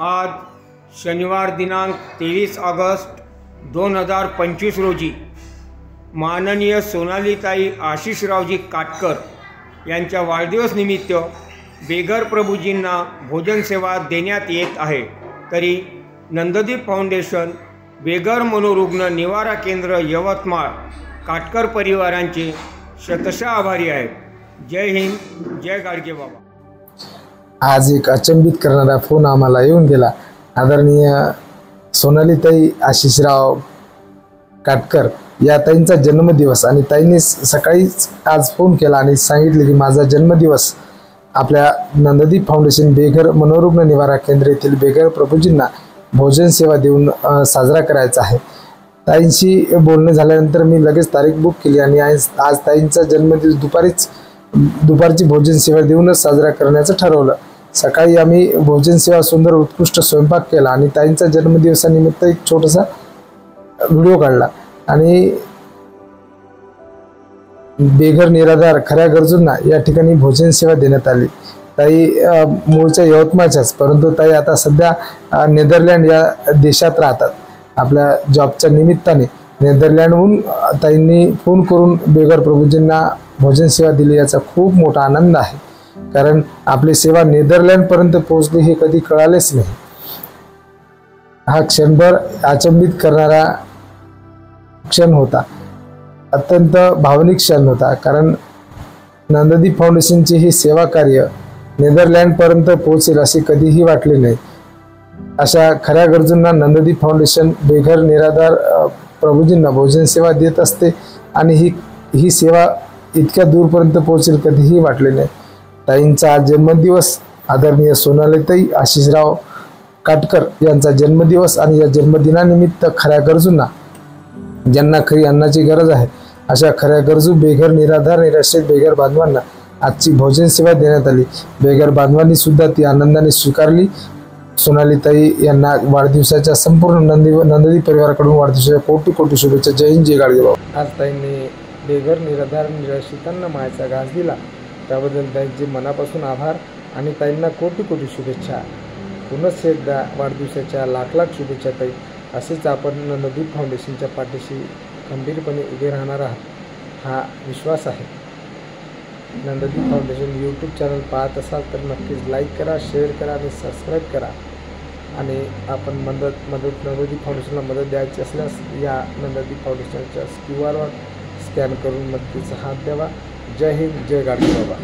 आज शनिवार दिनांक 23 ऑगस्ट 2025 रोजी माननीय सोनालीताई आशिषरावजी काटकर यांच्या वाढदिवसनिमित्त बेघर प्रभूजींना भोजन सेवा देण्यात येत आहे। तरी नंददीप फाउंडेशन बेघर मनोरुग्ण निवारा केंद्र यवतमाळ काटकर परिवारांचे शतशः आभारी आहेत। जय हिंद, जय गाडगे बाबा। आज एक अचंबित करणारा फोन आम्हाला येऊन गेला। आदरणीय सोनालीताई आशिषराव काटकर या ताईंचा जन्मदिवस आणि ताईंनी सकाळीच आज फोन केला आणि सांगितले की माझा जन्मदिवस आपल्या नंददीप फाउंडेशन बेघर मनोरुग्ण निवारा केंद्र येथील बेघर प्रभूजींना भोजन सेवा देऊन साजरा करायचा आहे। ताईंशी बोलणे झाल्यानंतर मी लगेच तारीख बुक केली आणि आज ताईंचा जन्मदिवस दुपारची भोजन सेवा देऊनच साजरा करण्याचं ठरवलं। सकाळी आम्ही भोजन सेवा सुंदर उत्कृष्ट स्वयंपाक केला आणि ताईंचा जन्मदिवसानिमित्त एक छोटासा व्हिडिओ काढला आणि बेघर निराधार खऱ्या गरजूंना या ठिकाणी भोजन सेवा देण्यात आली। ताई मूळच्या यवतमाळच्याच, परंतु ताई आता सध्या नेदरलँड या देशात राहतात। आपल्या जॉबच्या निमित्ताने नेदरलँडहून ताईंनी फोन करून बेघर प्रभूजींना भोजन सेवा दिली, याचा खूप मोठा आनंद आहे। कारण आपली सेवा नेदरलँडपर्यंत पोहोचली हे कधी कळालेच नाही। हा क्षणभर अचंबित करणारा क्षण होता, अत्यंत भावनिक क्षण होता। कारण नंददीप फाउंडेशनचे हे सेवा कार्य नेदरलँडपर्यंत पोहोचेल असे कधीही वाटले नाही। अशा खऱ्या गरजूंना नंददीप फाउंडेशन बेघर निराधार प्रभूजींना भोजन सेवा देत असते आणि ही सेवा इतक्या दूरपर्यंत पोहोचेल कधीही वाटले नाही। ताईंचा आज जन्मदिवस, आदरणीय सोनालीताई आशिषराव काटकर यांचा जन्मदिवस आणि या जन्मदिनानिमित्त खऱ्या गरजूंना, ज्यांना खरी अन्नाची गरज आहे अशा खऱ्या गरजू बेघर निराधार निराश्रित बेघर बांधवांना आजची भोजन सेवा देण्यात आली। बेघर बांधवांनी सुद्धा ती आनंदाने स्वीकारली। सोनालीताई यांना वाढदिवसाच्या संपूर्ण नंददीप परिवाराकडून वाढदिवसाच्या कोटी कोटी शुभेच्छा। जय हिंद, जय गाडगे बाबा। आज ताईंनी बेघर निराधार निराश्रितांना मायाचा घास दिला, त्याबद्दल ताईंचे मनापासून आभार आणि ताईंना कोटी कोटी शुभेच्छा। पुनश्च एकदा वाढदिवसाच्या लाख लाख शुभेच्छा ताई। असेच आपण नंददीप फाउंडेशनच्या पाठीशी खंबीरपणे उभे राहणार आहात हा विश्वास आहे। नंददीप फाउंडेशन यूट्यूब चॅनल पाहत असाल तर नक्कीच लाईक करा, शेअर करा आणि सबस्क्राईब करा। आणि आपण नंददीप फाउंडेशनला मदत द्यायची असल्यास या नंददीप फाउंडेशनच्या QR वर स्कॅन करून नक्कीच हात द्यावा। जय हिंद, जय गाडगे बाबा।